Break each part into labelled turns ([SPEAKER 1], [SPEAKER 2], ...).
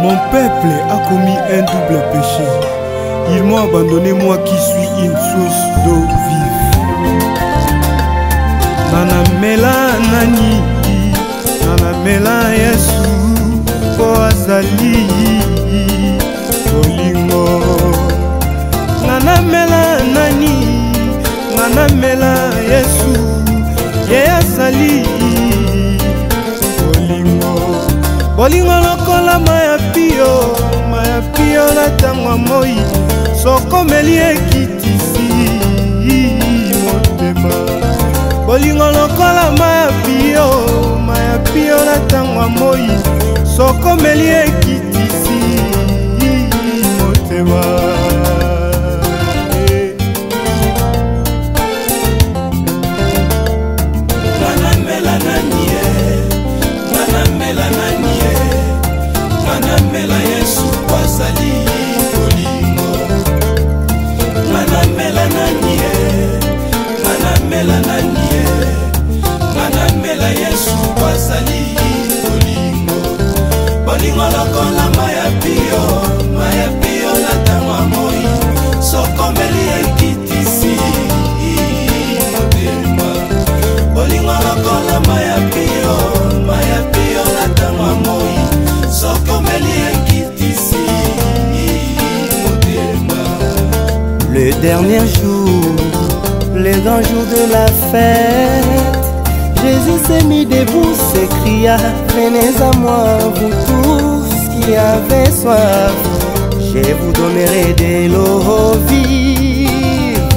[SPEAKER 1] Mon peuple a commis un double péché. Ils m'ont abandonné, moi qui suis une source d'eau vive. Nanamela nani, nanamela Yesu, po azali bolingo. Nanamela nani, nanamela Yesu, ye azali bolingo. Bolingo lokola maya pio na tangwa moi, sokomeli ekitisi motema. Bolingo lokola maya pio na tangwa moi, sokomeli ekitisi motema.
[SPEAKER 2] Nanamela Yesu kwazali bolingo. Nanamela nanie, nanamela Yesu kwazali bolingo. Bolingo lokola maya pio na tangwa moi, sokomeli ekitisi motema. Bolingo lokola maya pio na tangwa moi,
[SPEAKER 3] le dernier jour, le grand jour de la fête, Jésus s'est mis debout, s'écria: venez à moi, vous tous qui avez soif, je vous donnerai de l'eau vive,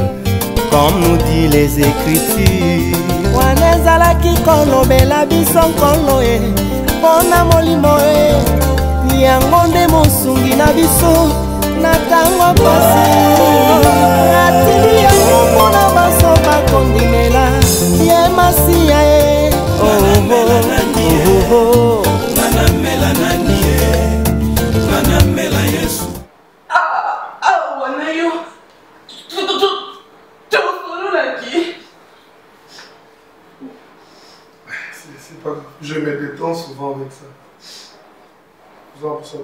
[SPEAKER 3] comme nous dit les Écritures. Wanezalaki kolobela biso nkolo e, pona molimo e, yango nde mosungi na biso na tango pasi. Atili yango mpona baso bakondimela ye masiya e.
[SPEAKER 2] Nanamela nani e, nanamela Yesu.
[SPEAKER 4] Wanayo
[SPEAKER 5] c'est pas grave, je me détends souvent avec ça. Souvent pour ça,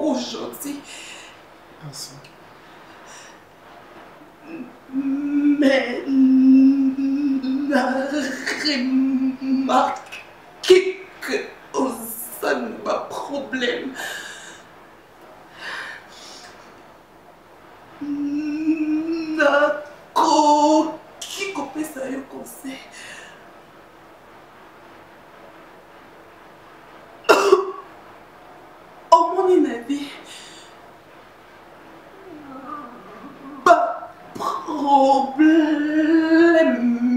[SPEAKER 4] aujourd'hui.
[SPEAKER 5] Merci.
[SPEAKER 4] Mais n'a remarqué que ça n'est pas problème. N'a qui copie ça un conseil. Au mon avis, pas problème,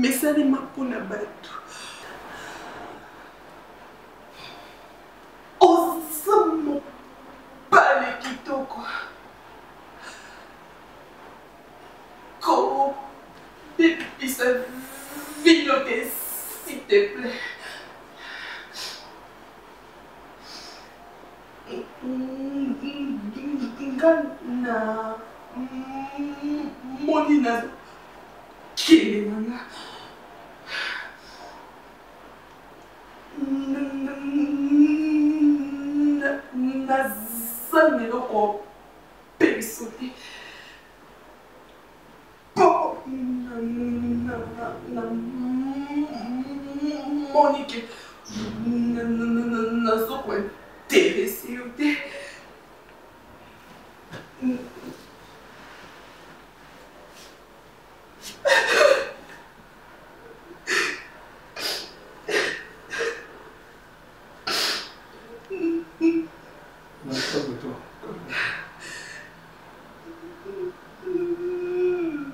[SPEAKER 4] mais ça n'est pas pour la bateau. Osons pas les quitter quoi. Comme depuis sa vie, s'il te plaît. Gana monina kile nana nazami loko pesoli po na monike nazoko intéressé ou te.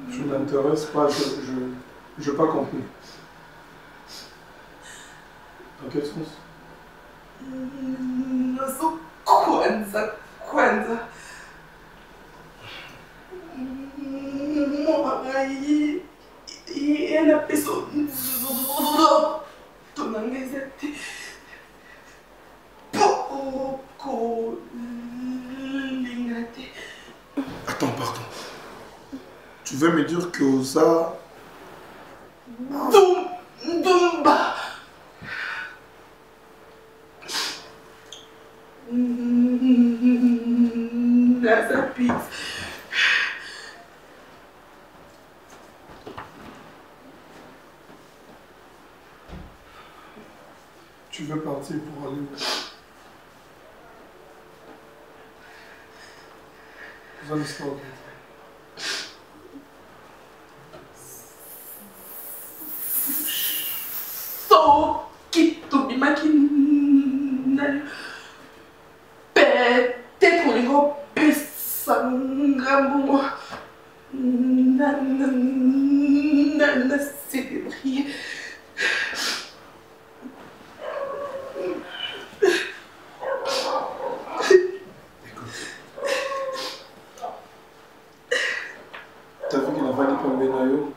[SPEAKER 5] Je m'intéresse pas, je n'ai pas compris. Dans quel sens?
[SPEAKER 4] Kwanza
[SPEAKER 5] Attends, pardon. Tu veux me dire que Oza...
[SPEAKER 4] Dumba. Nazapis.
[SPEAKER 5] Tu veux partir pour aller où? Vous allez se faire.
[SPEAKER 4] So kitubimaki peut-être on va pesa ngambo na célébrer.
[SPEAKER 5] T'as vu qu'il a validé pour Benayo?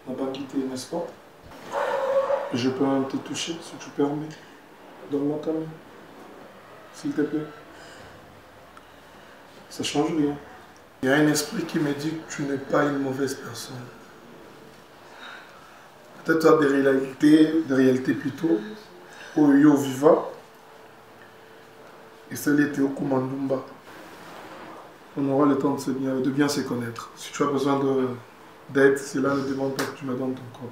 [SPEAKER 5] On n'a pas quitté, n'est-ce pas? Je peux même te toucher, si tu permets. Donne-moi ta main. S'il te plaît. Ça change rien. Il y a un esprit qui me dit que tu n'es pas une mauvaise personne. Peut-être tu as des réalités plutôt. Au Yo Viva. Et celle était au Kumandumba. On aura le temps de bien se connaître. Si tu as besoin d'aide, cela ne demande pas que tu me donnes ton corps.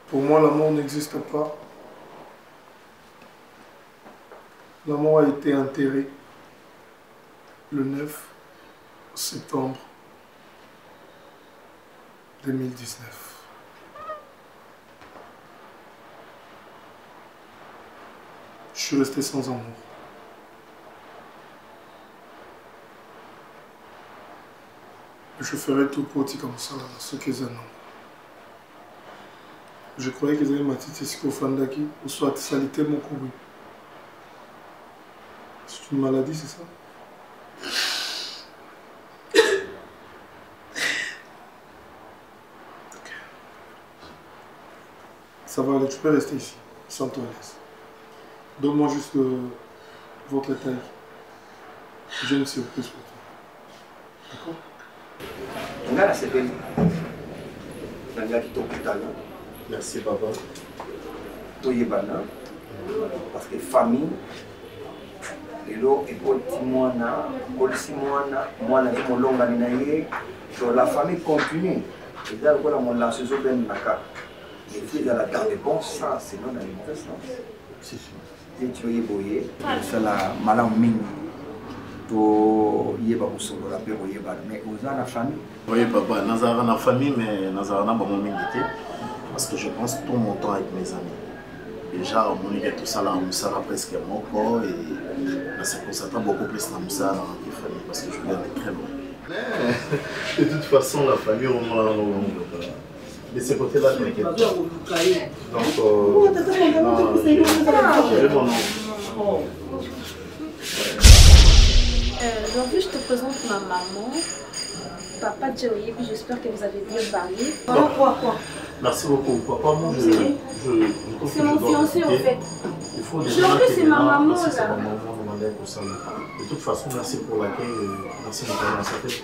[SPEAKER 5] Pour moi, l'amour n'existe pas. L'amour a été enterré le 9 septembre 2019. Je suis resté sans amour. Je ferai tout pour dire comme ça, ce qu'ils ont. Je croyais qu'ils avaient ma petite ischofandaki, ou soit salité mon couru. C'est une maladie, c'est ça? Ok. Ça va aller, tu peux rester ici, sans toi à l'aise. Donne-moi juste votre taille. J'ai une surprise pour toi. D'accord?
[SPEAKER 6] Là, c'est bien. Merci, papa. Parce que famille, la famille continue. Et là, la saison de Naka. Et puis, dans la garde de bon sens, sinon, dans les mauvais sens. Si, si. Et tu es boyé, c'est la malamine. Mais aux la famille.
[SPEAKER 7] Oui, papa, Nazara na famille, mais Nazara na maman m'invité parce que je pense tout mon temps avec mes amis. Déjà, mon équipe tout ça là, ça presque mon corps et ça concentre beaucoup plus dans ça dans la famille parce que je viens de très loin. De toute façon, la famille au moins de ce côté-là, je m'inquiète. Donc, j'ai mon nom.
[SPEAKER 8] Aujourd'hui, je te présente ma maman, papa Joey, puis j'espère que vous avez bien parlé.
[SPEAKER 7] Quoi Merci beaucoup. Papa, moi, je trouve
[SPEAKER 8] c'est mon fiancé en fait.
[SPEAKER 7] Il faut
[SPEAKER 8] c'est ma maman là.
[SPEAKER 7] C'est ma maman, pour ça. De toute façon, merci pour l'accueil. Merci de comment ça fait.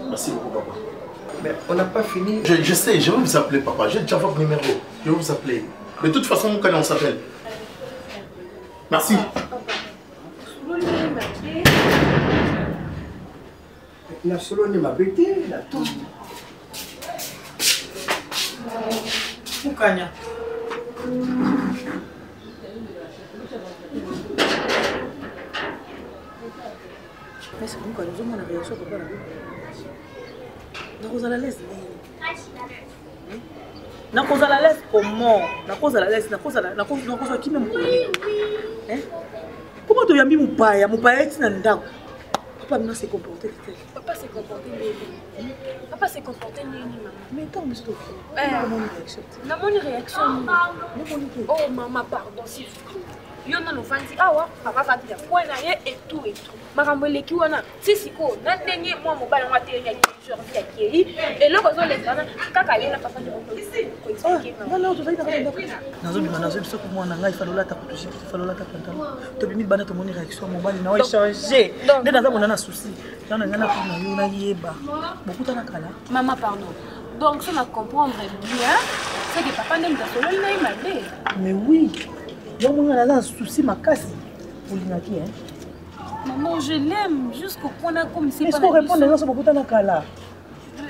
[SPEAKER 7] Merci beaucoup, papa.
[SPEAKER 6] Mais on n'a pas fini.
[SPEAKER 7] Je sais, je vais vous appeler, papa. J'ai déjà votre numéro. Je vais vous appeler. De toute façon, quand on s'appelle. Merci.
[SPEAKER 6] La solo ne m'a bêté, la tout.
[SPEAKER 4] Fukanya.
[SPEAKER 9] Mais c'est bon, quand nous avons la réaction, papa, là. Nous sommes à l'aise. Nous sommes à l'aise comment? Nous sommes à l'aise. Nous sommes à qui même? Comment tu as mis mon père? Mon père est un ndako. Papa maintenant s'est comporté.
[SPEAKER 8] Papa s'est comporté nini? Papa s'est comporté nini, maman?
[SPEAKER 9] Mais attends, mais c'est ok.
[SPEAKER 8] Non, mon réaction. Oh maman, pardon, s'il vous plaît. yo nano vandi awa papa vandi na point na ye et tout makambo eleki wana si siko na ndenge mwa mobali ngo atelemi ya jour ya kei eloko ezolekana kaka ye na papa de
[SPEAKER 9] nazobima nazobiso komwana ngai falola ta kutujipi falola ta pantalon tobimi bana tomoni réaction mobali na échanger nde naza mona na souci nana ngana kuna yo na yeba bokutana kala
[SPEAKER 8] maman pardon donc ça m'a comprendre bien c'est que papa ndenge solo na imabe
[SPEAKER 9] mais oui yo mona na souci makasi olingaki hein
[SPEAKER 8] maman je l'aime jusqu'au point là comme si
[SPEAKER 9] pas est-ce qu'on répond les gens bokutana kala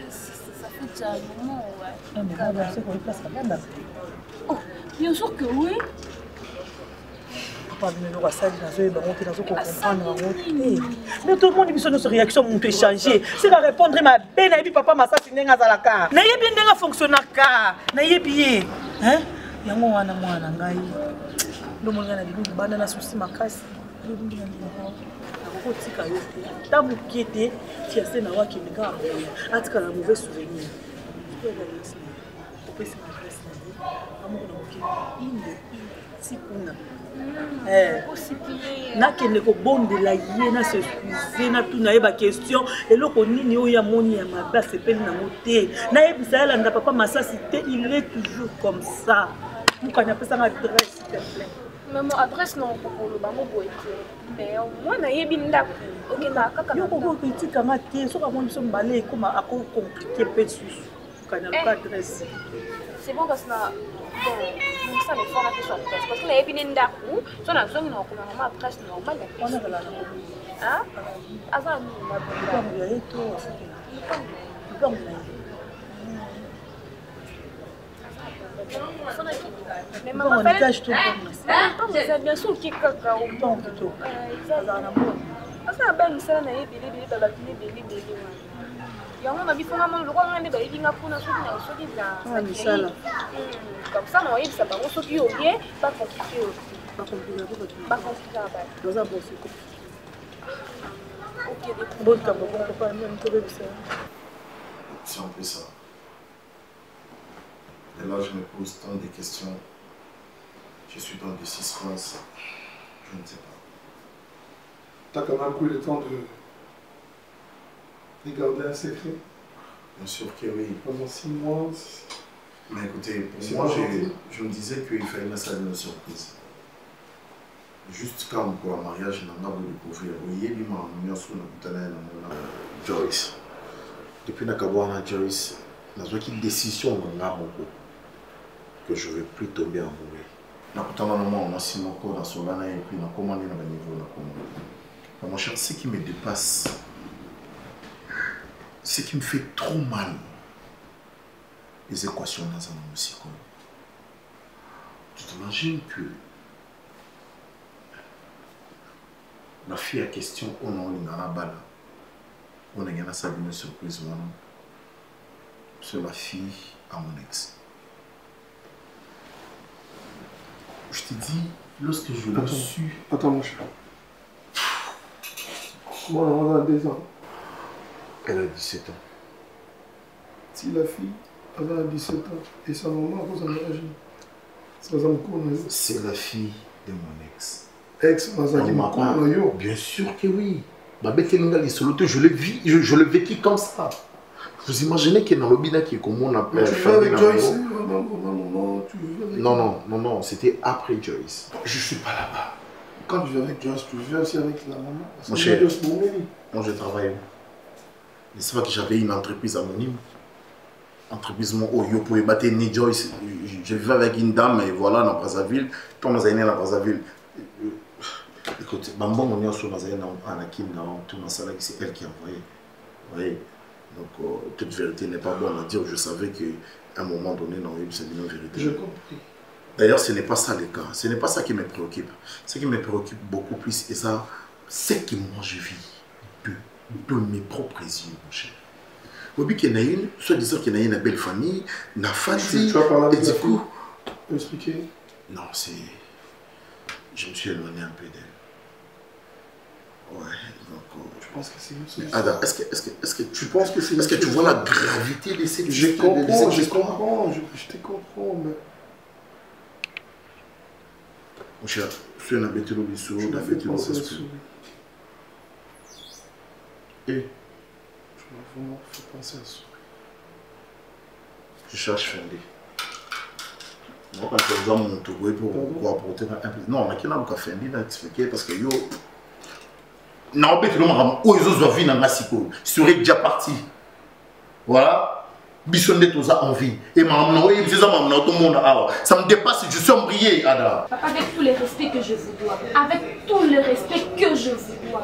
[SPEAKER 8] ça fait un moment ouais
[SPEAKER 9] mais on va se quoi place à
[SPEAKER 8] oh bien sûr que oui
[SPEAKER 9] pas venir au salle nazo monter nazo comprendre mais tout le monde biso notre réaction monte échanger c'est à répondre ma ben et puis papa massa sinenga zalaka na yebi ndenga fonctionnaka na yebi hein yango wana mwana ngai ndo mwana na bibi bana na souci makasi bibi na ko tika yo te ta mukete ti ase na waki nika atika na mauvais souvenir ko pesa na stress na amu na mukete inde sikuna nakende kobondela ye na s'excuse na tuna ye baquestion eloko nini oyo ya moni ya mabe asepeli nango te nayebisa yalanda papa masasi te il est toujours comme ça mokani apesanga adresse s'il te plaît
[SPEAKER 8] maman adresse non kokoloba ngo boye mais au moins nayebi ndako okenda kaka
[SPEAKER 9] yo kokokitikanga te soki amoni biso mbala ekoma akokomplike mpe susu mokani aluka adresse
[SPEAKER 8] c'est bon parce que bon ça les faire la sur place parce que nayebi ndako so na zongi na kokoma maman adresse normal
[SPEAKER 9] on a la
[SPEAKER 8] hein azana
[SPEAKER 9] mabonga yeto
[SPEAKER 8] mais maman fait bien sûr qui kaka au bon tout azana bon asa ba misala na yebele bele baba kine bele bele wana yango na bifona mon lokwa ngande ba yinga kuna soki na soki za
[SPEAKER 9] misala
[SPEAKER 8] comme ça na yebisa bango soki yo bien pas compliqué pas compliqué ba
[SPEAKER 9] dans un bon cycle
[SPEAKER 8] OK
[SPEAKER 9] bon comme on peut pas même trouver ça
[SPEAKER 7] c'est un peu ça. Et là, je me pose tant de questions. Je suis dans des suspenses. Je ne sais pas.
[SPEAKER 5] T'as quand même pris le temps de garder un secret?
[SPEAKER 7] Bien sûr que oui.
[SPEAKER 5] Pendant 6 mois.
[SPEAKER 7] Mais écoutez, pour moi, je me disais qu'il fallait me faire une surprise. Juste quand on a un mariage, on a découvert. Oui, il m'a Joyce. Depuis que je Joyce, j'ai pris une décision que je ne vais plus tomber amoureux. Mon cher, ce qui me dépasse, ce qui me fait trop mal, les équations dans un musical. Tu t'imagines que la fille à question, on a une balle. On a gagné ça une surprise. C'est la fille à mon ex. Je te dis, lorsque je l'ai su...
[SPEAKER 5] Attends, mon cher. Moi, on a 2 ans.
[SPEAKER 7] Elle a 17 ans.
[SPEAKER 5] Si la fille avait 17 ans et sa maman a posé un mariage,
[SPEAKER 7] c'est la fille de mon ex.
[SPEAKER 5] Ex,
[SPEAKER 7] bien sûr que oui. Je l'ai vécu comme ça. Vous imaginez qu'il y a dans le bina qui est comme on appelle.
[SPEAKER 5] Tu veux avec Joyce?
[SPEAKER 7] Non, c'était après Joyce.
[SPEAKER 5] Je ne suis pas là-bas. Quand tu viens avec Joyce, tu viens aussi avec la maman.
[SPEAKER 7] Mon cher, moi je travaille. C'est pas que j'avais une entreprise anonyme. Entreprise où je pouvais battre ni Joyce. Je vivais avec une dame et voilà, dans Brazzaville. Quand on est né dans Brazzaville. Écoute, Bambon, on est sur Anakin, c'est elle qui a envoyé. Vous voyez? Donc, toute vérité n'est pas bonne à dire. Je savais qu'à un moment donné, non, c'est une vérité.
[SPEAKER 5] Je comprends.
[SPEAKER 7] D'ailleurs, ce n'est pas ça le cas. Ce n'est pas ça qui me préoccupe. Ce qui me préoccupe beaucoup plus, et ça, c'est que moi je vis de mes propres yeux, mon cher. Au but qu'il y en a une, soit disant qu'il y a une belle famille, une famille.
[SPEAKER 5] Tu vas parler avec la fille? Expliquer?
[SPEAKER 7] Non, c'est. Je me suis éloigné un peu d'elle. Ouais, donc.
[SPEAKER 5] Je pense que c'est une solution.
[SPEAKER 7] Ada, est-ce que tu
[SPEAKER 5] penses que c'est une
[SPEAKER 7] Est-ce que tu vois la gravité de cette
[SPEAKER 5] histoire? Je comprends, je te comprends, mais.
[SPEAKER 7] Mon cher, tu es bêté le biseau, tu as bêté le biseau. Et
[SPEAKER 5] il faut penser à ça.
[SPEAKER 7] Je cherche Fendi. Moi, quand je mon tour pour apporter un peu. Non, mais qui n'a pas Fendi là, parce que yo. Non, mais tu n'as où ils ont vu dans la siko. Je serais déjà parti. Voilà. Bisonne tout ça envie. Et maman, ça me dépasse, je suis embrayé, Ada.
[SPEAKER 8] Avec tout le respect que je vous dois. Avec tout le respect que je vous dois.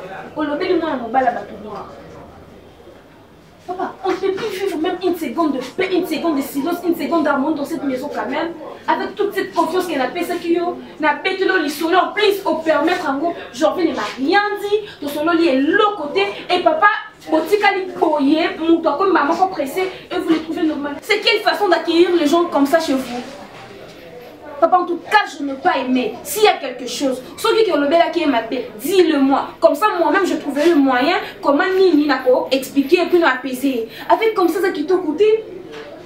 [SPEAKER 8] Papa, on ne peut plus vivre même une seconde de paix, une seconde de silence, une seconde d'harmonie dans cette maison quand même. Avec toute cette confiance qu'elle a fait, c'est qu'il n'a pas été l'histoire. En plus, au permettre en gros, Jorvin ne m'a rien dit. Tout son lit est l'autre côté. Et papa, Botikali Boye, mon toit comme maman sont pressée et vous les trouvez normal. C'est quelle façon d'accueillir les gens comme ça chez vous? Papa, en tout cas, je ne veux pas aimer. S'il y a quelque chose, celui qui est le bel qui est ma paix, dis-le-moi. Comme ça, moi-même, je trouverai le moyen, comment Nini n'a pas expliqué et puis nous apaiser. Avec comme ça qui t'a coûté.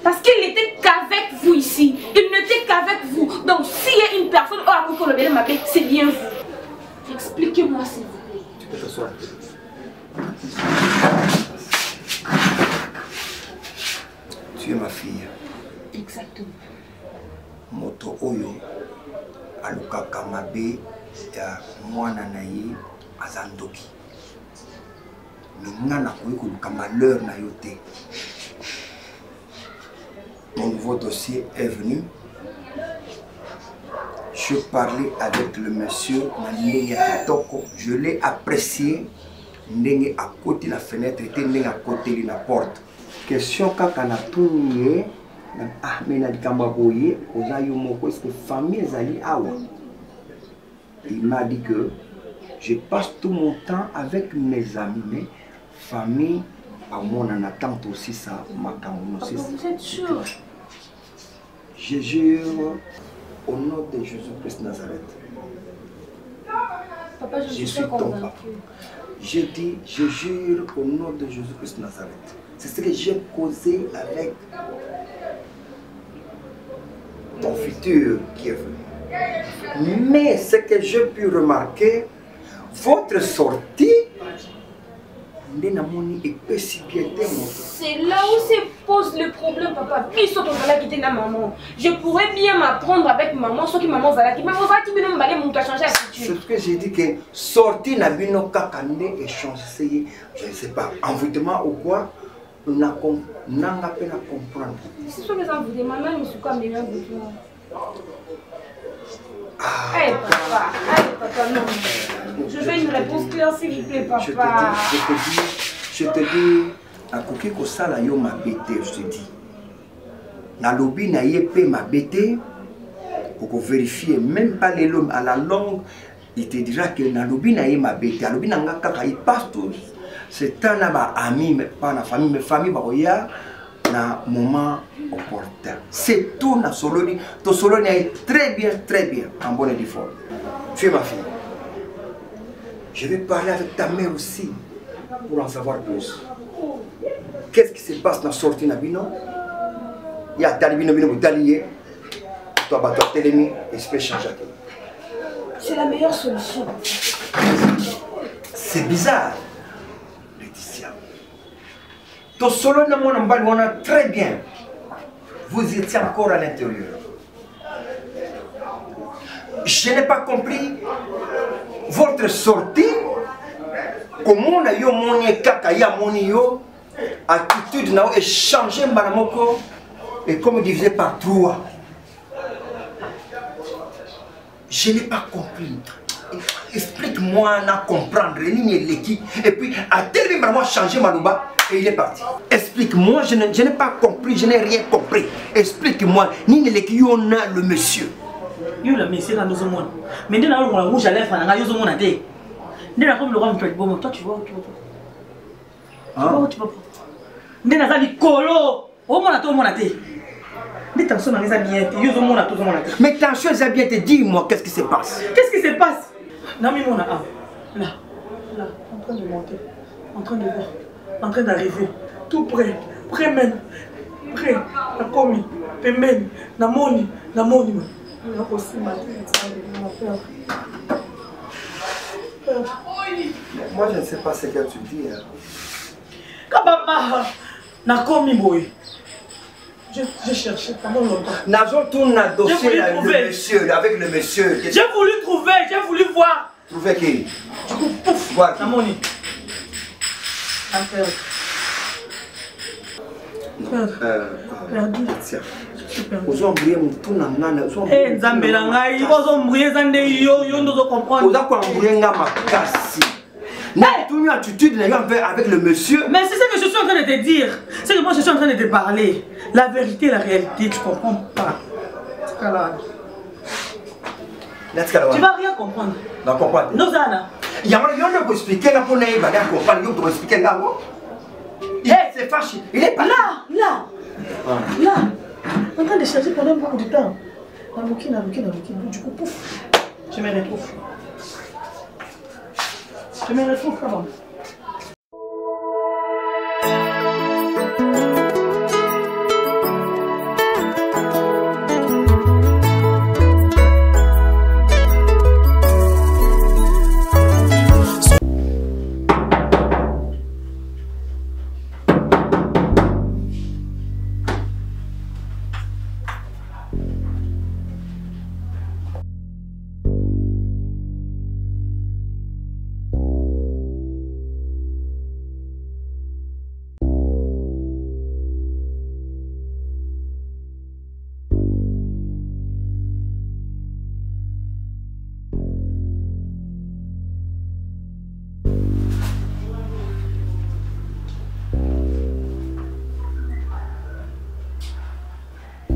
[SPEAKER 8] Parce qu'il n'était qu'avec vous ici. Il n'était qu'avec vous. Donc, s'il y a une personne qui le bel ma paix, c'est bien vous. Expliquez-moi, s'il vous plaît.
[SPEAKER 6] Tu peux t'asseoir. Tu es ma fille.
[SPEAKER 8] Exactement.
[SPEAKER 6] Moto oyo aluka kamabe ya mwana na ye azandoki. Mais na koyi koluka malheur na yo te. Mon nouveau dossier est venu. Je parlais avec le monsieur Nandenge Kitoko. Je l'ai apprécié. Ndenge à côté de la fenêtre était ndenge à côté de la porte. Question kaka na tourné. Ah, mais na dikambaboye, ozayo moko, est-ce que famille zali awa? Il m'a dit que je passe tout mon temps avec mes amis, mais famille, à moi on en attend aussi ça, ma aussi.
[SPEAKER 8] Vous êtes sûr?
[SPEAKER 6] Je jure au nom de Jésus-Christ Nazareth.
[SPEAKER 8] Papa, je suis
[SPEAKER 6] ton papa. Je dis, je jure au nom de Jésus-Christ Nazareth. C'est ce que j'ai causé avec ton futur qui est venu. Mais ce que j'ai pu remarquer, votre sortie,
[SPEAKER 8] c'est là où se pose le problème, papa. Je pourrais bien m'apprendre avec maman, sauf que maman va qui changer
[SPEAKER 6] c'est ce que j'ai dit que sortie n'a bino kakande échanger, je ne sais pas, envoûtement ou quoi. On n'a pas peine à comprendre.
[SPEAKER 8] C'est sûr que ça vous demande, mais c'est quoi meilleur besoin? Hey papa, non. Je veux une réponse claire s'il vous plaît, papa.
[SPEAKER 6] Je te dis, à côté que ça là yo m'a bêté, je te dis. Na lobby na yépé m'a bêté, pour vérifier même pas les lots à la longue, il te dira que na lobby na yé m'a bêté, na lobby na ngaka il passe tous. C'est un ami, mais pas la famille, mais famille baroya na moment opportun. C'est tout na soloni. Ton soloni est très bien, en bonne et due forme. Tu es ma fille. Je vais parler avec ta mère aussi pour en savoir plus. Qu'est-ce qui se passe dans la sortie na bino? Il y a talibino bino butalié. Toi bateau télémi et je peux changer.
[SPEAKER 8] C'est la meilleure solution.
[SPEAKER 6] C'est bizarre. Ton solo na mon ambal on a très bien. Vous étiez encore à l'intérieur. Je n'ai pas compris votre sortie. Comment on a yo moni kaka ya moni yo attitude na et changer maramoko et comme divisé par 3. Je n'ai pas compris. Explique-moi à comprendre l'équipe et puis à tel moment changer Malouba et il est parti. Explique-moi, je n'ai pas compris, je n'ai rien compris. Explique-moi, ni l'équipe on a le monsieur.
[SPEAKER 9] Yo le monsieur dans nos monde. Mais dès là on rouge à lèvres on a yo monde dé. Dès là comme le roi me bon toi tu vois. Tu vois. Dès là ça dit colo. Au monde à tout monde dé. Mais tension dans les habits, yo monde à tout monde dé.
[SPEAKER 6] Mais tension les habits, dis-moi qu'est-ce qui se passe?
[SPEAKER 9] Qu'est-ce qui se passe? Non mais mon là, en train de monter, en train de voir, en train d'arriver, tout près, près même, près, la commis, même, la moni,
[SPEAKER 6] Moi, je ne sais pas ce que tu dis. Hein.
[SPEAKER 9] Kabama, Nakomi Boy. J'ai cherché pendant longtemps.
[SPEAKER 6] Nazo tourne un dossier avec le monsieur.
[SPEAKER 9] J'ai voulu trouver, j'ai voulu voir.
[SPEAKER 6] Trouver qui?
[SPEAKER 9] Du coup, pouf,
[SPEAKER 6] voir qui?
[SPEAKER 9] Namoni. Perdu.
[SPEAKER 6] Vous oubliez mon tour dans nana.
[SPEAKER 9] Eh, Zambelanga, ils vont oublier Zande yo, yo nous comprendre.
[SPEAKER 6] Vous avez oublié Ngama Kassi. Mais tu as une attitude avec le monsieur.
[SPEAKER 9] Mais c'est ce que je suis en train de te dire. C'est que moi je suis en train de te parler. La vérité, la réalité, tu comprends pas. Tu vas rien comprendre.
[SPEAKER 6] D'accord pas.
[SPEAKER 9] Nous Anna.
[SPEAKER 6] Il y a un qui expliquer la bonne il va bien comprendre, il doit expliquer là. Il s'est fâché. Il est pas
[SPEAKER 9] là. Là. En train de chercher pendant beaucoup de temps. Du coup, pouf. Je me retrouve. Comment?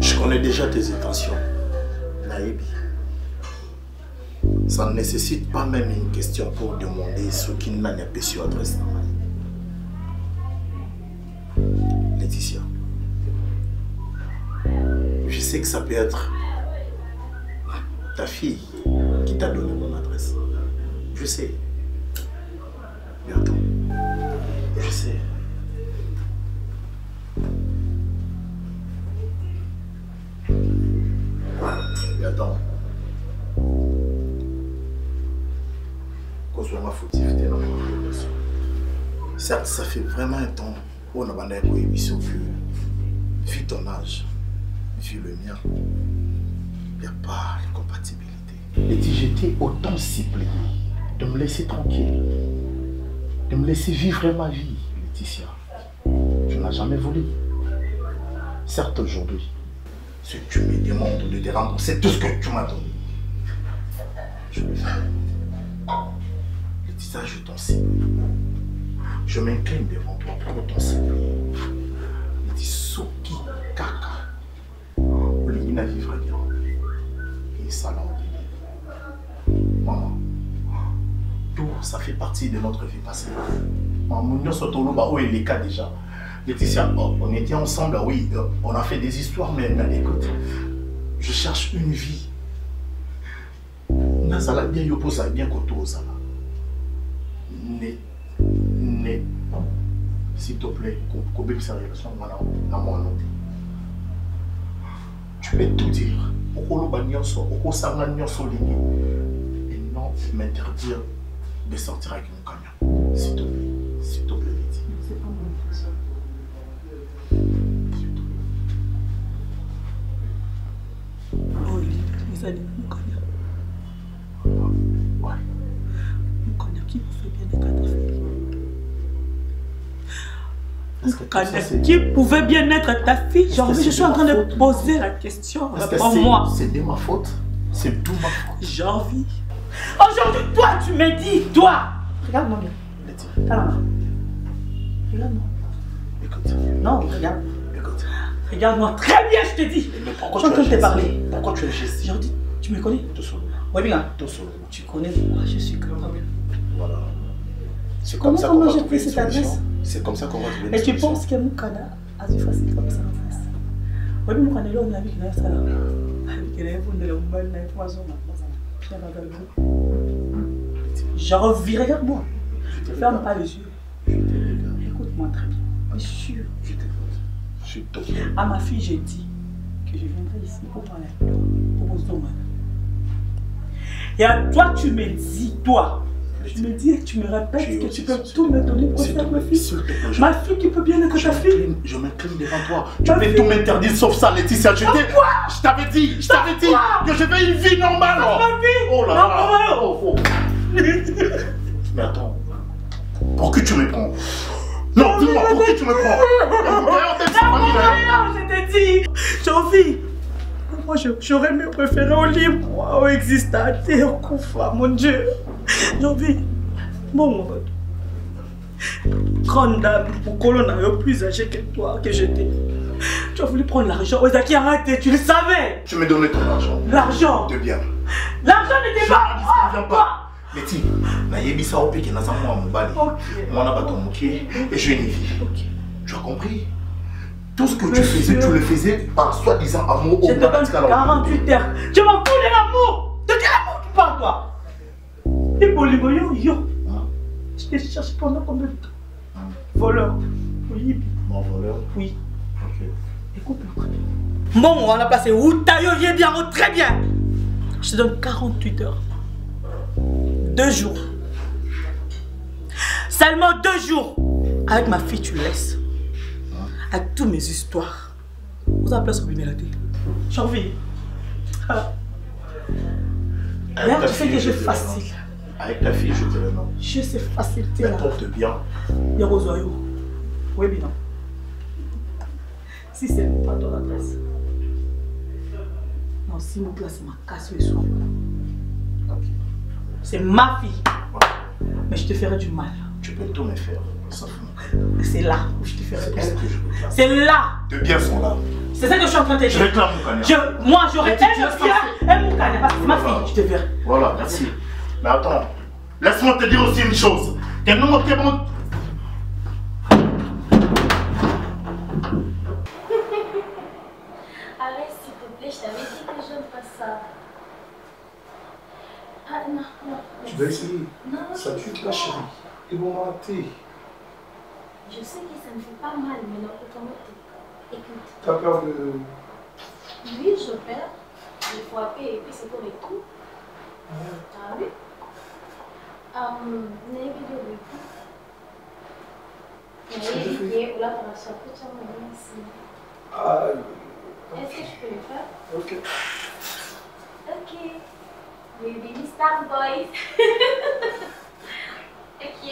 [SPEAKER 7] Je connais déjà tes intentions, Naïbi. Ça ne nécessite pas même une question pour demander ce qui n'a pas su adresser. Laetitia, je sais que ça peut être ta fille qui t'a donné mon adresse. Je sais. Mais attends, je sais. Mais attends. Qu'on soit ma fautivité dans mon relation. Certes, ça fait vraiment un temps où on a bandé une émission que, vu ton âge, vu le mien, il n'y a pas de compatibilité. Et si j'étais autant supplié de me laisser tranquille, de me laisser vivre ma vie, Laetitia, tu n'as jamais voulu. Certes, aujourd'hui, ce que tu me demandes de te rendre, c'est tout ce que tu m'as donné. Je le fais. Laetitia, je t'en supplie. Je m'incline devant toi pour t'en supplier. Laetitia, Soki, Kaka. Olivina vivra bien. Et ça l'a oublié. Maman, tout ça fait partie de notre vie passée. Maman, nous sommes où est les cas déjà. Laetitia, on était ensemble, oui, on a fait des histoires, mais écoute, je cherche une vie. Nazala bien yoposa bien koto ozala. Ne, s'il te plaît, tu peux tout dire. Et non m'interdire de sortir avec mon camion. S'il te plaît, Lydie.
[SPEAKER 8] C'est pas mon façon.
[SPEAKER 9] Oh, vous allez mon camion.
[SPEAKER 7] Ouais.
[SPEAKER 9] Mon camion qui vous fait bien être ta fille. Qui pouvait bien être ta fille? Je suis en train de poser la question. Réponds-moi.
[SPEAKER 7] C'est de ma faute. C'est tout ma faute.
[SPEAKER 9] Janvier. Aujourd'hui, toi, tu me dis, toi. Regarde-moi bien. Regarde-moi.
[SPEAKER 7] Écoute.
[SPEAKER 9] Non, regarde.
[SPEAKER 7] Écoute.
[SPEAKER 9] Regarde-moi très bien, je te dis.
[SPEAKER 7] Mais pourquoi
[SPEAKER 9] je suis en train de te parler.
[SPEAKER 7] Pourquoi tu es geste?
[SPEAKER 9] Aujourd'hui, tu me connais?
[SPEAKER 7] Tout seul.
[SPEAKER 9] Oui, bien.
[SPEAKER 7] Tout seul.
[SPEAKER 9] Tu connais moi, je suis comme ça.
[SPEAKER 7] Voilà. C'est comme ça qu'on va trouver une solution. C'est comme ça qu'on va trouver une solution.
[SPEAKER 9] Et tu penses que Moukana a dû faire comme ça en face? Oui, Moukana, là, on a vu qu'il y a ça là. Il y a un peu de l'homme, il y a 3 ans maintenant. Je revis, regarde-moi. Ferme pas les yeux. Écoute-moi très bien. Je suis sûr.
[SPEAKER 7] Je t'écoute. Je suis tombé.
[SPEAKER 9] À ma fille, j'ai dit que que je viendrai ici pour parler avec toi. Pour Zoma. Et à toi, tu me dis, toi, tu me dis et tu me répètes que tu peux tout me donner pour faire ma fille. Ma fille qui peut bien être ta fille.
[SPEAKER 7] Je m'incline devant toi. Tu peux tout m'interdire sauf ça, Laetitia. Je t'avais dit que je veux une vie normale.
[SPEAKER 9] Ma vie.
[SPEAKER 7] Oh là là. Oh. Mais attends. Pour qui tu me prends? Non, dis-moi, pour qui tu me prends?
[SPEAKER 9] Non, je t'ai dit. J'ai envie. Moi, j'aurais mieux préféré au libre, moi, au existateur, Koufa, mon Dieu. J'ai envie. Bon, mon pote. Grande dame, pour colonne plus âgée que toi, que j'étais. Tu as voulu prendre l'argent. Ozaki, arrête, tu le savais.
[SPEAKER 7] Tu me donnais ton argent.
[SPEAKER 9] L'argent.
[SPEAKER 7] De bien.
[SPEAKER 9] L'argent n'était pas.
[SPEAKER 7] Leti, naïebisa au pique, n'a pas moi mon bali. Moi n'a pas ton moqué et je vais une vie. Tu as compris? Tout ce que tu faisais, tu le faisais par soi-disant amour au
[SPEAKER 9] je te donne 48 heures. Tu m'en fous de l'amour. De quel amour tu parles, toi? Et pour les voyants, yo. Je t'ai cherché pendant combien de temps? Voleur. Oui.
[SPEAKER 7] Mon voleur?
[SPEAKER 9] Oui.
[SPEAKER 7] Ok.
[SPEAKER 9] Écoute-moi. Bon, on a placé Outayo, viens bien, très bien. Je te donne 48 heures. 2 jours. Seulement 2 jours. Avec ma fille, tu laisses. Avec toutes mes histoires. Vous avez place au bimélaté. J'ai envie. Là, tu sais que c'est facile.
[SPEAKER 7] Avec ta fille, je te le nomme.
[SPEAKER 9] Je sais facile.
[SPEAKER 7] Mais porte bien.
[SPEAKER 9] Yarozoyo. Oui, bien. Si c'est pas ton adresse. Non, si mon place, c'est ma casse le soir. C'est ma fille. Mais je te ferai du mal.
[SPEAKER 7] Tu peux tout me faire.
[SPEAKER 9] C'est là où je te ferai du mal.
[SPEAKER 7] C'est
[SPEAKER 9] là.
[SPEAKER 7] De bien sont là.
[SPEAKER 9] C'est ça que je suis en train de te dire.
[SPEAKER 7] Je réclame Moukania.
[SPEAKER 9] Moi, j'aurais un Moukania parce que c'est ma fille. Je te verrai.
[SPEAKER 7] Voilà, merci. Mais attends. Laisse-moi te dire aussi une chose. Qu'un homme qui est bon.
[SPEAKER 8] Arrête s'il te plaît, je t'avais dit que j'aime pas ça. Ah non, non.
[SPEAKER 5] Tu dois essayer.
[SPEAKER 8] Non,
[SPEAKER 5] ça tue ta chérie. Ils vont rater.
[SPEAKER 8] Je sais que ça me fait pas mal, mais non, écoute.
[SPEAKER 5] T'as peur de...
[SPEAKER 8] Oui, je perds. Je vais frapper et puis c'est pour les coups. Ah oui. N'est-ce pas de est-ce que je peux le faire?
[SPEAKER 5] Ok.
[SPEAKER 8] Ok. Baby Star Boys. Ok.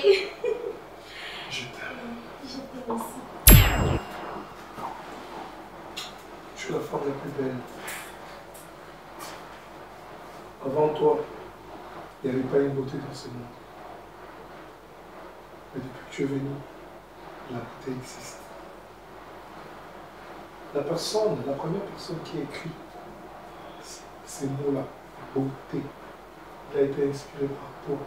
[SPEAKER 5] Je t'aime.
[SPEAKER 8] Je t'aime aussi.
[SPEAKER 5] Tu es la femme la plus belle. Avant toi, il n'y avait pas une beauté dans ce monde. Mais depuis que tu es venu, la beauté existe. La première personne qui a écrit ces mots-là, beauté, il a été inspiré par toi.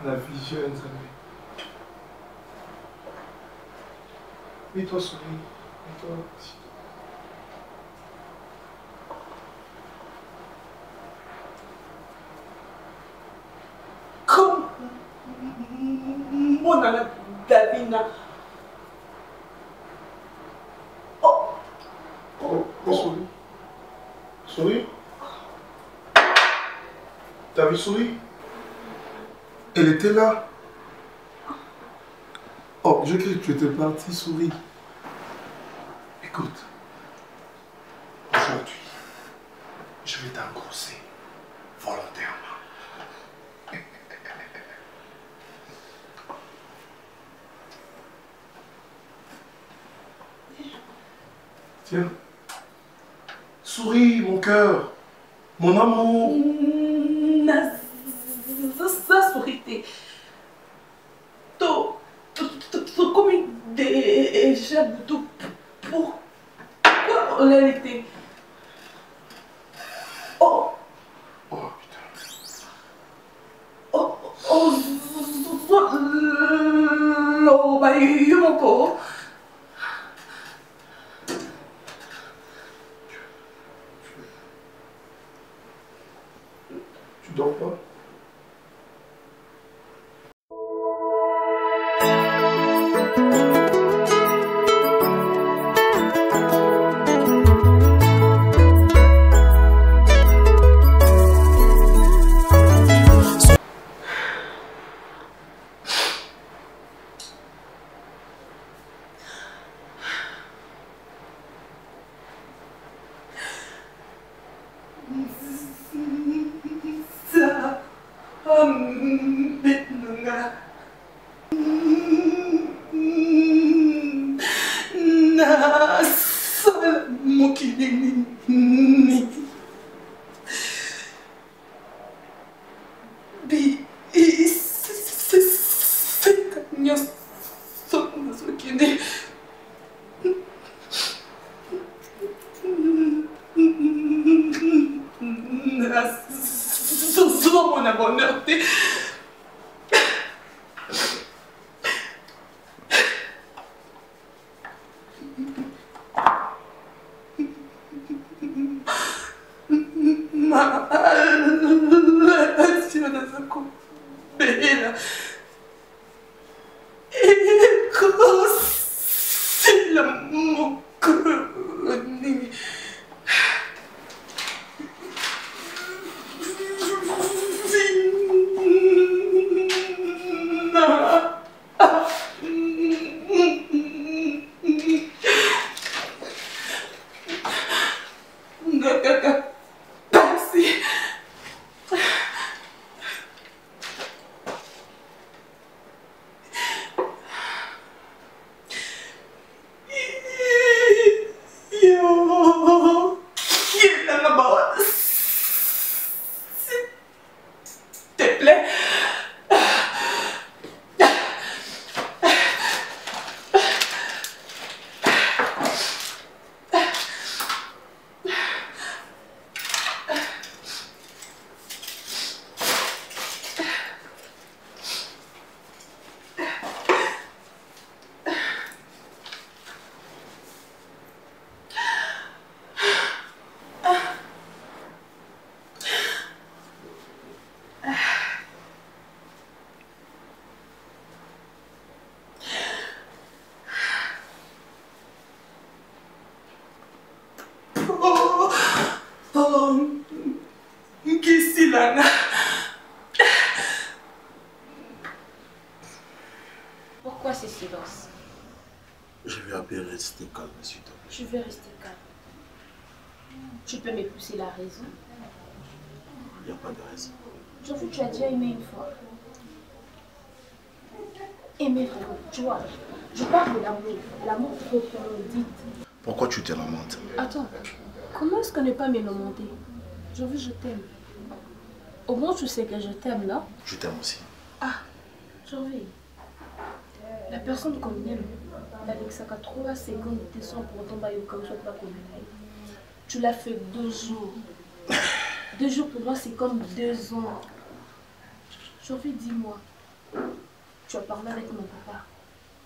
[SPEAKER 5] La vision Nzambe. Et toi, souris. Et toi,
[SPEAKER 9] comme mon ami Davina.
[SPEAKER 5] souris. Souris. T'as vu souris? Elle était là. Oh, je crie que tu étais parti, souris. Écoute. Aujourd'hui, je vais t'engrosser volontairement. Tiens. Souris, mon cœur. Mon amour.
[SPEAKER 9] Ça sourit. Comme des chefs de pourquoi on a été. Oh.
[SPEAKER 5] Oh putain.
[SPEAKER 9] Oh. Oh. Bah, Yumoko.
[SPEAKER 5] Tu dors pas?
[SPEAKER 4] nasala mokili nini biseka nyonso nazokende nazomona bonheur te. Malazio naza kobela ekosila mokoni
[SPEAKER 8] Pourquoi ce silence?
[SPEAKER 7] Je vais appeler rester calme, s'il te plaît.
[SPEAKER 8] Je vais rester calme. Tu peux m'épouser la raison?
[SPEAKER 7] Il n'y a pas de raison.
[SPEAKER 8] J'avoue, tu as déjà aimé une fois. Aimer vraiment, tu vois. Je parle de l'amour. L'amour proprement dit.
[SPEAKER 7] Pourquoi tu te lamentes?
[SPEAKER 8] Attends, comment est-ce qu'on n'est pas me lamenter? J'avoue, je t'aime. Au moins, tu sais que je t'aime, là.
[SPEAKER 7] Je t'aime aussi.
[SPEAKER 8] Ah, j'avoue. La personne qu'on aime, avec sa 3 secondes de sang pour autant, comme ça, pas comme tu l'as fait 2 jours. 2 jours pour moi, c'est comme 2 ans. J'avais dis-moi, tu as parlé avec mon papa.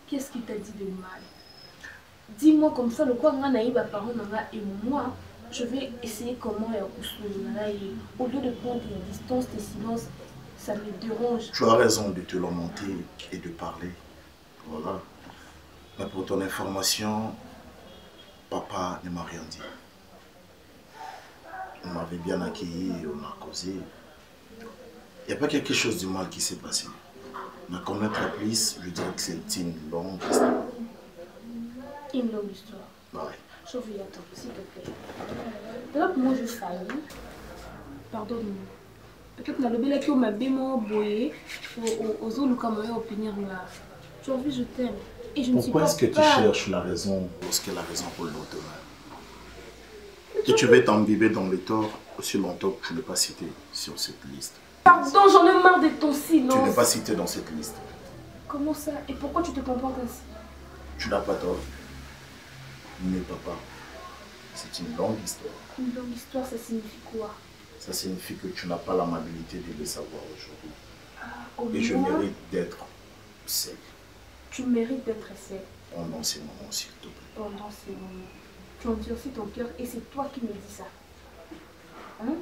[SPEAKER 8] Qu'est-ce qu'il t'a dit de mal? Dis-moi comme ça, le quoi on a eu parole et moi, je vais essayer comment au lieu de prendre des distances, des silences, ça me dérange.
[SPEAKER 7] Tu as raison de te lamenter et de parler. Voilà. Mais pour ton information, papa ne m'a rien dit. On m'avait bien accueilli, on a causé. Il n'y a pas quelque chose de mal qui s'est passé. Mais connaître plus, je dirais que c'est une longue histoire.
[SPEAKER 8] Une longue histoire?
[SPEAKER 7] Oui.
[SPEAKER 8] Je vais attendre, s'il te plaît. D'abord, moi je faillis. Pardonne-moi. Peut-être que je suis ma boyé aux autres opinions là. Tu as vu, je t'aime. Et je ne suis pas.
[SPEAKER 7] Pourquoi est-ce que tu cherches la raison lorsque la raison pour l'autre? Et tu veux t'imbiber dans les torts aussi longtemps que tu n'es pas cité sur cette liste.
[SPEAKER 8] Pardon, j'en ai marre de ton silence.
[SPEAKER 7] Tu n'es pas cité dans cette liste.
[SPEAKER 8] Comment ça? Et pourquoi tu te comportes ainsi?
[SPEAKER 7] Tu n'as pas tort. Mais papa, c'est une longue histoire.
[SPEAKER 8] Une longue histoire, ça signifie quoi?
[SPEAKER 7] Ça signifie que tu n'as pas l'amabilité de le savoir aujourd'hui.
[SPEAKER 8] Ah,
[SPEAKER 7] et je mérite d'être seul.
[SPEAKER 8] Tu mérites d'être seul.
[SPEAKER 7] Pendant ces moments, s'il te plaît.
[SPEAKER 8] Pendant ces moments. Tu endurcis ton cœur et c'est toi qui me dis ça. Hein?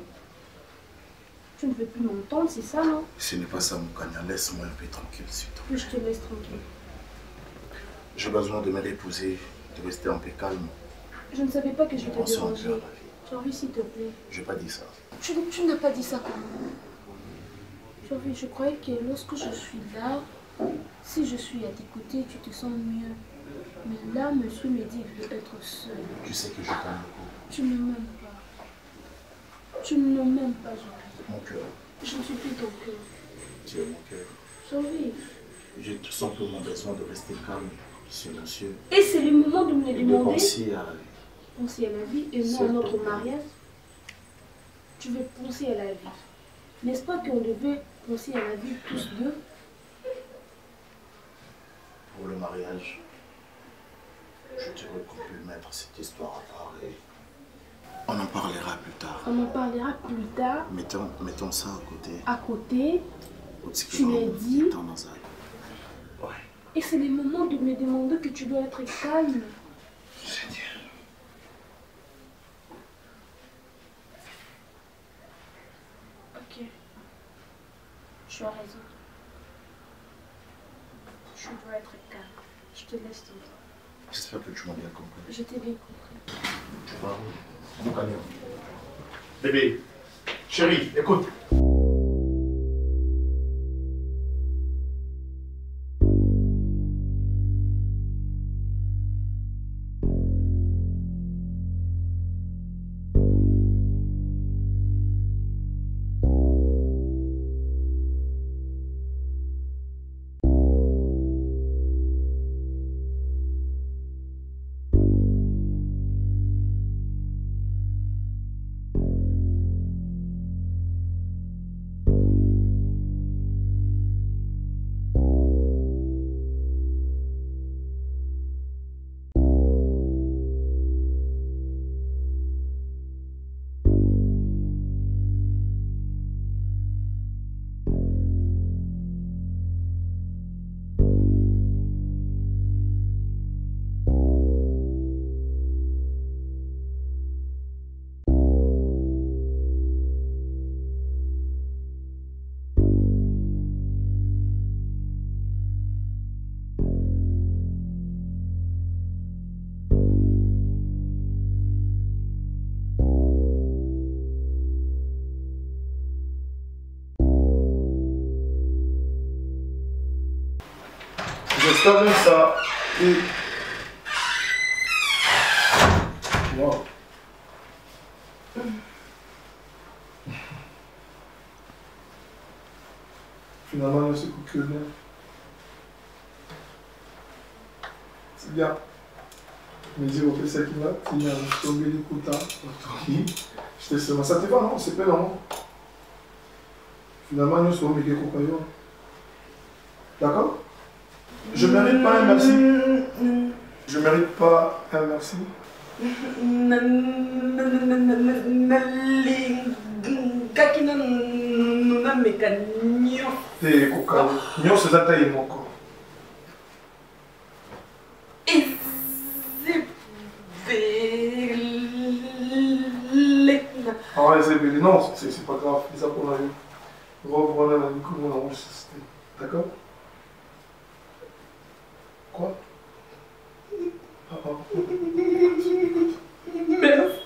[SPEAKER 8] Tu ne veux plus m'entendre, c'est ça, non?
[SPEAKER 7] Ce n'est pas ça, Moukania. Laisse-moi un peu tranquille, s'il te plaît.
[SPEAKER 8] Je te laisse tranquille.
[SPEAKER 7] J'ai besoin de me reposer, de rester un peu calme.
[SPEAKER 8] Je ne savais pas que je te dérangeais. J'ai envie, s'il te plaît.
[SPEAKER 7] Je n'ai pas dit ça.
[SPEAKER 8] Tu n'as pas dit ça comment? J'ai envie, je croyais que lorsque je suis là, si je suis à tes côtés, tu te sens mieux. Mais là, monsieur me dit qu'il veut être seul.
[SPEAKER 7] Tu sais que je t'aime beaucoup.
[SPEAKER 8] Tu ne m'aimes pas. Tu ne m'aimes pas, Jean.
[SPEAKER 7] Mon cœur.
[SPEAKER 8] Je ne suis plus ton cœur.
[SPEAKER 7] Tu es mon cœur.
[SPEAKER 8] survivre.
[SPEAKER 7] J'ai tout simplement besoin de rester calme, silencieux.
[SPEAKER 8] Et c'est le moment de me
[SPEAKER 7] Et de
[SPEAKER 8] demander...
[SPEAKER 7] penser à la vie.
[SPEAKER 8] Penser à la vie et non à notre mariage. Tu veux penser à la vie. N'est-ce pas qu'on devait penser à la vie tous deux?
[SPEAKER 7] Pour le mariage, je dirais qu'on peut mettre cette histoire à part et on en parlera plus tard.
[SPEAKER 8] On en parlera plus tard.
[SPEAKER 7] Mettons ça à côté.
[SPEAKER 8] À côté, tu l'as dit.
[SPEAKER 7] Ouais.
[SPEAKER 8] Et c'est le moment de me demander que tu dois être calme.
[SPEAKER 7] C'est dire.
[SPEAKER 8] Ok. Tu as raison. Je dois être calme. Je te laisse ton temps.
[SPEAKER 7] J'espère que tu m'as bien compris.
[SPEAKER 8] Je t'ai bien compris.
[SPEAKER 7] Tu vas où? Mon camion. Bébé, chérie, écoute.
[SPEAKER 5] J'espère bien ça. Et... Wow. Finalement, c'est que bien. C'est bien. Mais dire au fait, c'est qu'il va, il a tombé les quotas. Je te sais, ça te va, non? C'est pas non. Finalement, nous sommes des compagnons. D'accord? Je mérite pas un merci. Je mérite pas un merci. T'es coca. Nyo c'est ça taille mon corps. Ah ouais, c'est belé. Non, c'est pas grave. C'est ça pour la vie. Reprendre la vie comme on a enregistré. D'accord? Quoi?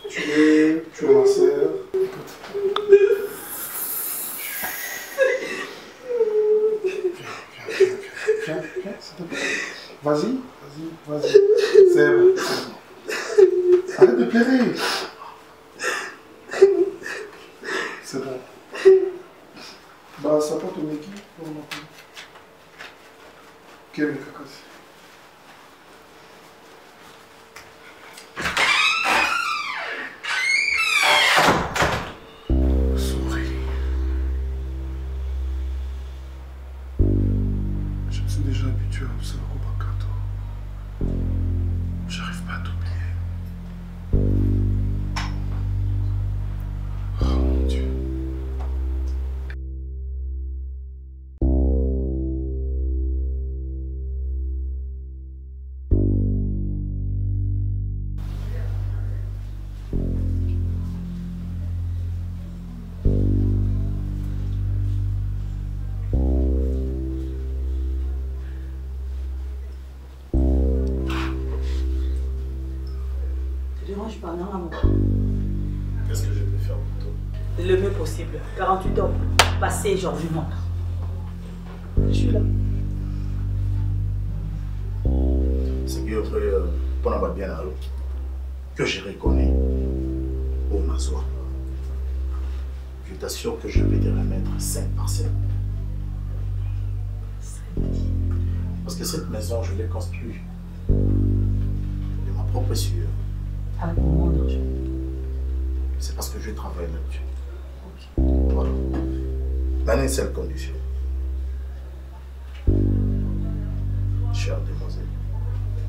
[SPEAKER 5] Tu es ma sœur. Écoute. Viens, s'il te plaît. Vas-y. C'est bon. Arrête de pleurer. C'est bon. Bah, ça porte au Mickey. Quel est le caca?
[SPEAKER 7] Qu'est-ce que je peux faire pour toi?
[SPEAKER 9] Le mieux possible. 48 heures passées, genre du monde. Je suis là.
[SPEAKER 7] C'est que pour bien à l'eau, que je reconnais au Mazoua. Je t'assure que je vais te remettre 5 parcelles. Parce que cette maison, je l'ai construite de ma propre sueur.
[SPEAKER 9] Avec mon argent.
[SPEAKER 7] C'est parce que je travaille là-dessus. Voilà. Dans une seule condition. Chère demoiselle.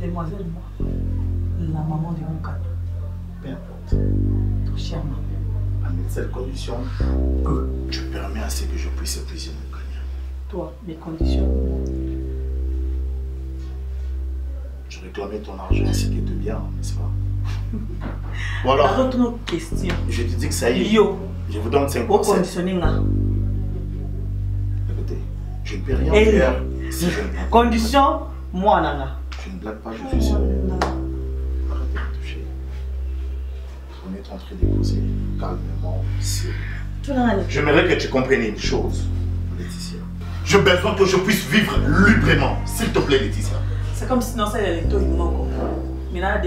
[SPEAKER 9] Demoiselle, moi, la maman de mon cadeau.
[SPEAKER 7] Peu importe.
[SPEAKER 9] Chère maman.
[SPEAKER 7] À une seule condition que tu permets à ce que je puisse épuiser mon gagnant.
[SPEAKER 9] Toi, les conditions.
[SPEAKER 7] Je réclamais ton argent ainsi que de bien, n'est-ce pas? Voilà.
[SPEAKER 9] La autre question.
[SPEAKER 7] Je te dis que ça y est.
[SPEAKER 9] Yo.
[SPEAKER 7] Je vous donne 5%.
[SPEAKER 9] Au conditionné là.
[SPEAKER 7] Écoutez, je ne peux rien faire si je ne blague pas.
[SPEAKER 9] Condition, moi nana.
[SPEAKER 7] Je ne blague pas, je suis sérieux. Arrête de me toucher. On est en train de poser calmement, sérieusement. J'aimerais que tu comprennes une chose, Laetitia. J'ai besoin que je puisse vivre librement. S'il te plaît, Laetitia.
[SPEAKER 9] C'est comme si non, ça allait tout le monde. Mais là,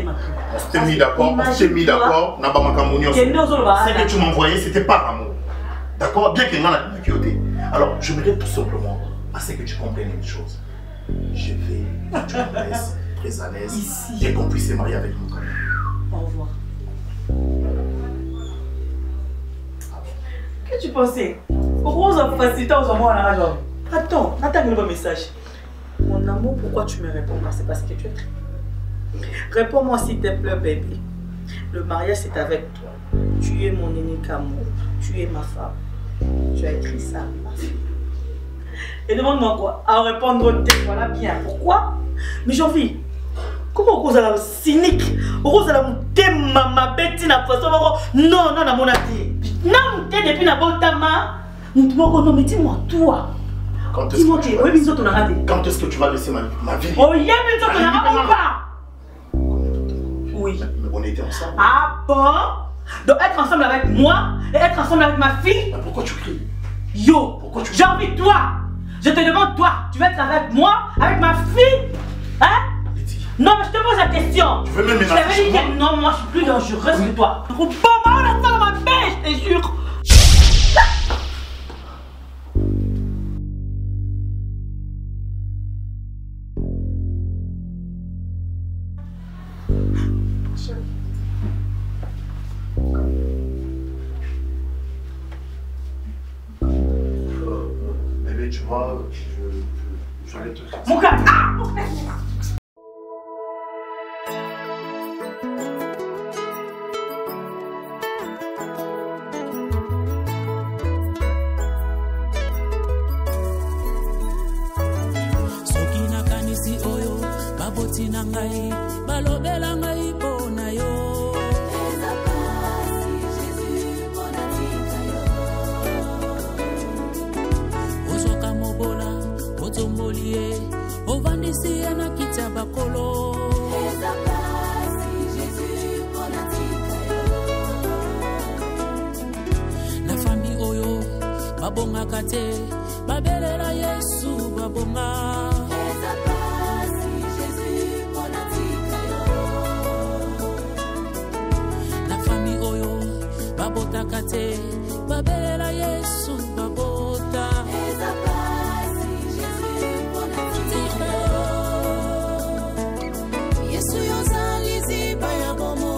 [SPEAKER 9] on
[SPEAKER 7] s'était mis d'accord, on s'est mis d'accord. Ce que tu m'envoyais, c'était par amour. D'accord? Bien que moi, je n'ai alors, j'aimerais tout simplement à ce que tu comprennes une chose. Je vais que tu me laisses très à l'aise et qu'on puisse se marier avec mon camion.
[SPEAKER 9] Au revoir. Qu'est-ce que tu pensais? Pourquoi on a facilité aux hommes à la raison? Attends, n'attends le message. Mon amour, pourquoi tu me réponds pas? C'est parce que tu es triste. Réponds-moi s'il te plaît, bébé. Le mariage, c'est avec toi. Tu es mon unique amour. Tu es ma femme. Tu as écrit ça, ma fille. Et demande-moi quoi? À répondre, voilà bien. Pourquoi? Mais j'ai envie. Comment vous allez cynique? Vous allez me déma ma bête na façon. Non, non, non, mon ami. Non, depuis la bonne tama. Non, mais dis-moi, toi.
[SPEAKER 7] Quand est-ce que tu vas laisser ma vie?
[SPEAKER 9] Oh, il y a une chose qu'on n'a pas. Oui.
[SPEAKER 7] Mais on était ensemble.
[SPEAKER 9] Ah bon? Donc être ensemble avec moi et être ensemble avec ma fille?
[SPEAKER 7] Mais pourquoi tu cries?
[SPEAKER 9] Yo, j'ai envie de toi. Je te demande toi, tu veux être avec moi, avec ma fille? Hein? Non, mais je te pose la question.
[SPEAKER 7] Tu veux même
[SPEAKER 9] je t'avais dit que non, moi je suis plus dangereuse que toi. Bon, on a ça dans ma bête, je te jure.
[SPEAKER 7] Bébé, tu vois, je vais te faire.
[SPEAKER 9] Mon gars,
[SPEAKER 2] soki nakanisi oyo baboti na ngai balobela ngai mpona yo ozwaka mobola otomboli ye ovandisi ye na kiti ya bakolo na fami oyo babongaka te babelela Yesu babonga na fami oyo babotaka te babelela Yesu babota Yesu yozali liziba ya bomo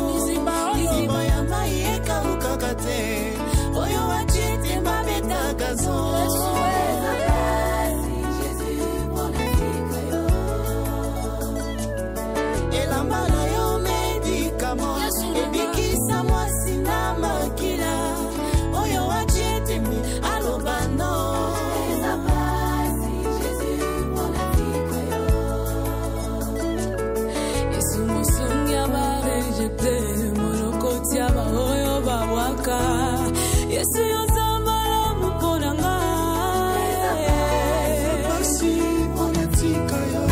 [SPEAKER 2] liziba ya mai ekawukaka te oyo wachite babetaka zo Yesu yozambala mpona ngai Merci monatika yo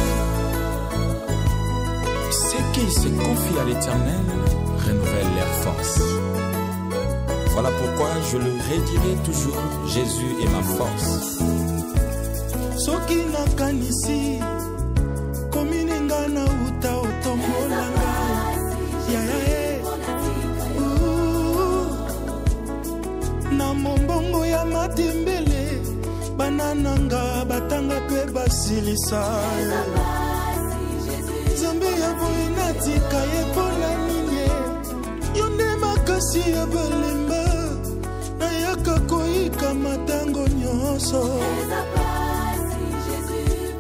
[SPEAKER 10] Ceux qui se confient à l'Éternel renouvellent leur force. Voilà pourquoi je le redirai toujours, Jésus est ma force.
[SPEAKER 2] Soki nakanisi komininga na uta otombola ngai na mombongo ya matembele banananga batanga pe
[SPEAKER 11] asilisa Nzambe ya boye natika ye mpona nini yo nde makasi ya balemba nayaka koyika matango nyonso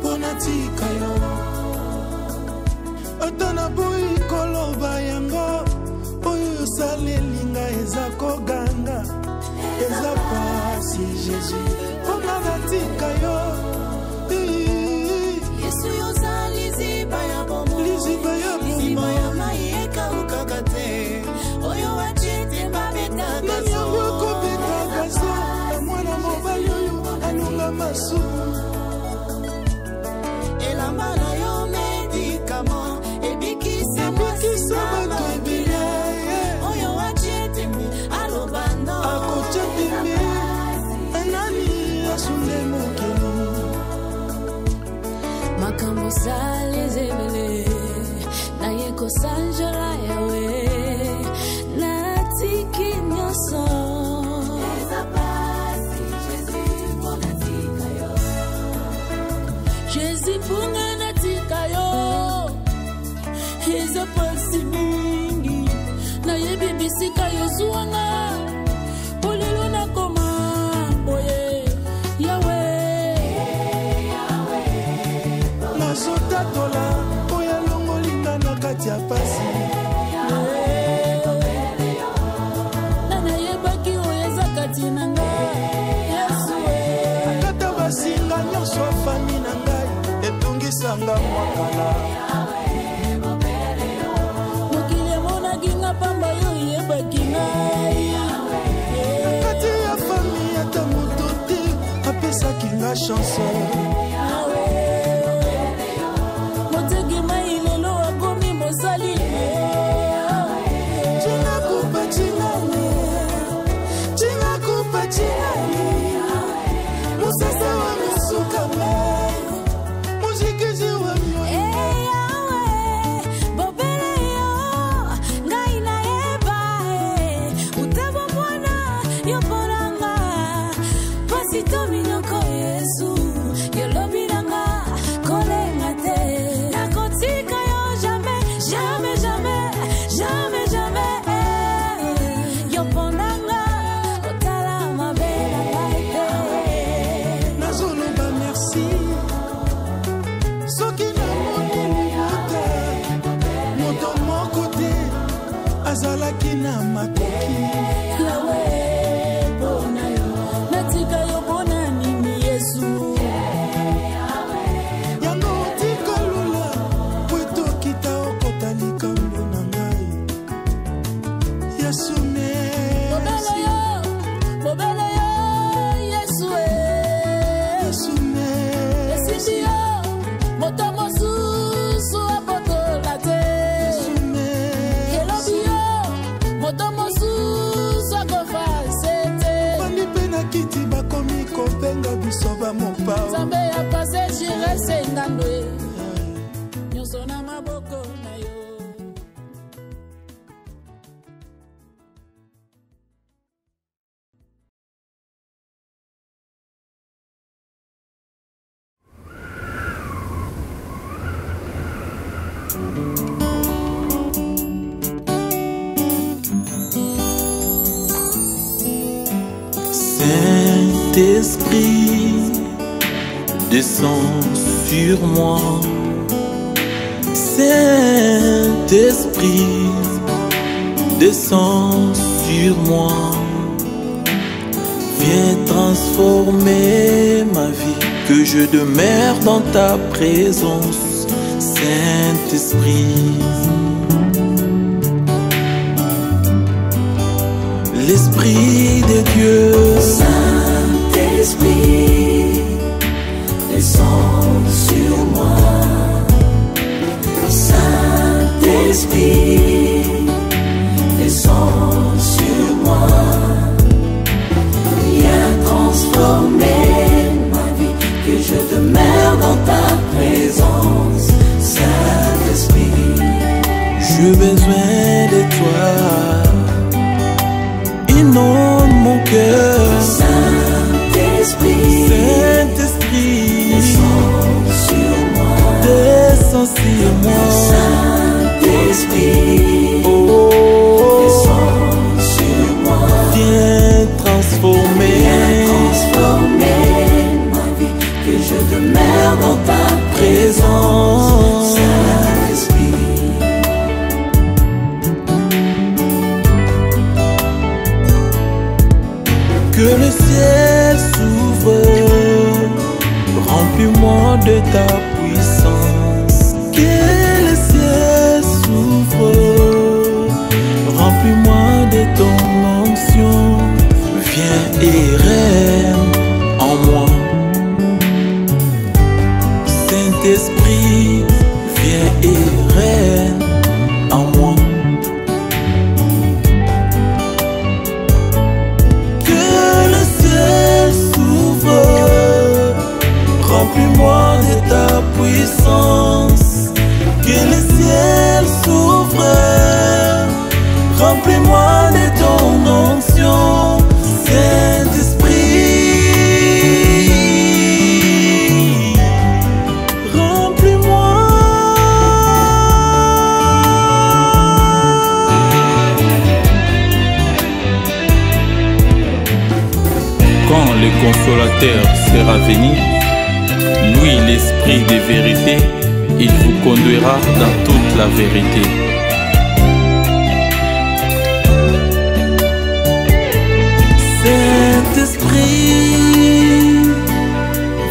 [SPEAKER 11] mpona tika yo ata naboyi koloba yango oyo osalelinga eza koganga eza pasi Jésus mpona natika yo
[SPEAKER 2] Yesu yoza liziba ya bomo liziba ya mai ekawukaka te oyo wachite babetaka
[SPEAKER 11] nani yango kobetaka so na mwana mobali oyo alunga masumu
[SPEAKER 2] elamba na yo medikama ebikisa
[SPEAKER 11] bato ebele
[SPEAKER 2] oyo wachite alobando
[SPEAKER 11] akotya pembe anani asunde mokeli
[SPEAKER 2] makambo salezebele naye kosanjola yawe natiki nyonso Jésus punga natika yo eza pasi mingi nayebi bisika yozuwanga polelo nakoma boye yawe
[SPEAKER 11] nazotatola oyo alongolinga na kati ya pasi
[SPEAKER 2] nanayebaki oyo eza kati na ngai Yesu
[SPEAKER 11] akata basinga nyonso afami na ngai etungisanga mwakala
[SPEAKER 2] mokili emonaki nga pamba yo yebaki ngai
[SPEAKER 11] kati ya fami ata moto te apesaki nga chanson
[SPEAKER 2] moteki mai lelo akomi mosali
[SPEAKER 11] cinakupa cinani cinakupa cinani musasa wa misuka mai muzikisi wa mioyo
[SPEAKER 2] bobele yo ngai nayeba utabo mwana yo mponanga pasi to minoko Yesu yolobi nanga kolenga te nakotika yo jamais jamais jamais jamais jamais yo mponanga otala mabela ngai te
[SPEAKER 11] nazoloba merci soki namoni libota moto moko te azalaki na makoki
[SPEAKER 2] yawe mpona yo natika yo mpona nini Yesu
[SPEAKER 11] yango otika lula po etokita okota likambo na ngai Yesu merci
[SPEAKER 2] bobele yo Yesu
[SPEAKER 11] Yesu merci
[SPEAKER 2] esindi yo moto mosusu abotola te elobi yo moto mosusu akofase te
[SPEAKER 11] bandi mpe na kiti bakomi kopenga biso bamopao
[SPEAKER 2] nzambe ya pase jirese ngando ye nyonso na maboko na yo
[SPEAKER 12] Saint-Esprit, descends sur moi. Saint-Esprit, descends sur moi. Viens transformer ma vie, que je demeure dans ta présence, Saint-Esprit. L'Esprit de Dieu,
[SPEAKER 2] Saint-Esprit, descends sur moi. Saint-Esprit, descends sur moi. Viens transformer ma vie, que je demeure dans ta présence, Saint-Esprit.
[SPEAKER 12] j'ai besoin de toi. Inonde mon cœur,
[SPEAKER 2] Saint-Esprit,
[SPEAKER 12] Saint-Esprit,
[SPEAKER 2] descends
[SPEAKER 12] Saint-Esprit, viens et règne en moi. Que le ciel s'ouvre, remplis-moi de ta puissance. Que le ciel s'ouvre, remplis-moi de ton onction. Saint-Esprit, remplis-moi.
[SPEAKER 10] Quand le consolateur sera venu, lui l'esprit de vérité, il vous conduira dans toute la vérité.
[SPEAKER 12] Saint-Esprit,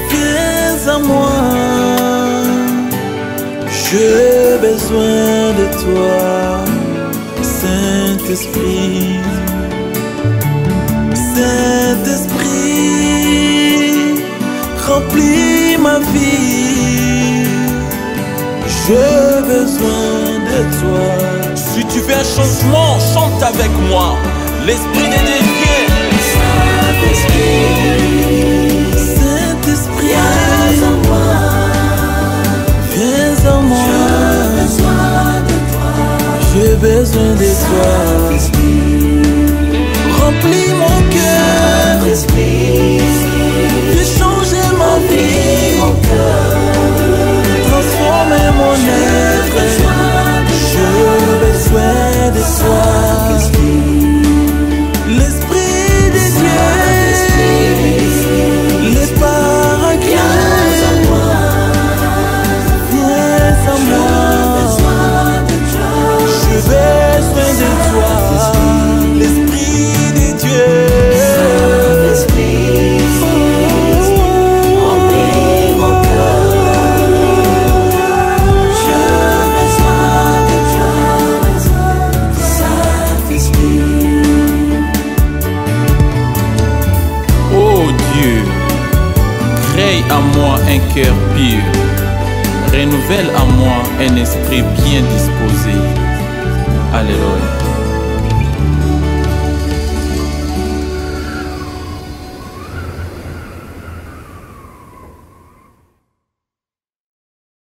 [SPEAKER 12] viens à moi. J'ai besoin de toi, Saint-Esprit. Saint-Esprit, remplis ma vie. J'ai besoin de toi.
[SPEAKER 10] Si tu veux un changement, chante avec moi. L'esprit de Dieu vient.
[SPEAKER 12] Saint-Esprit, viens à moi. Viens à moi. J'ai besoin de toi. Remplis mon cœur. Fais changer ma vie. Transformer mon être. J'ai besoin de toi. L'Esprit de Dieu, les paraclés, viens à moi. J'ai besoin de toi, l'Esprit de Dieu. Remplis mon cœur. J'ai besoin de toi, Saint-Esprit.
[SPEAKER 10] Oh Dieu, crée en moi un cœur pur, renouvelle en moi un esprit bien disposé.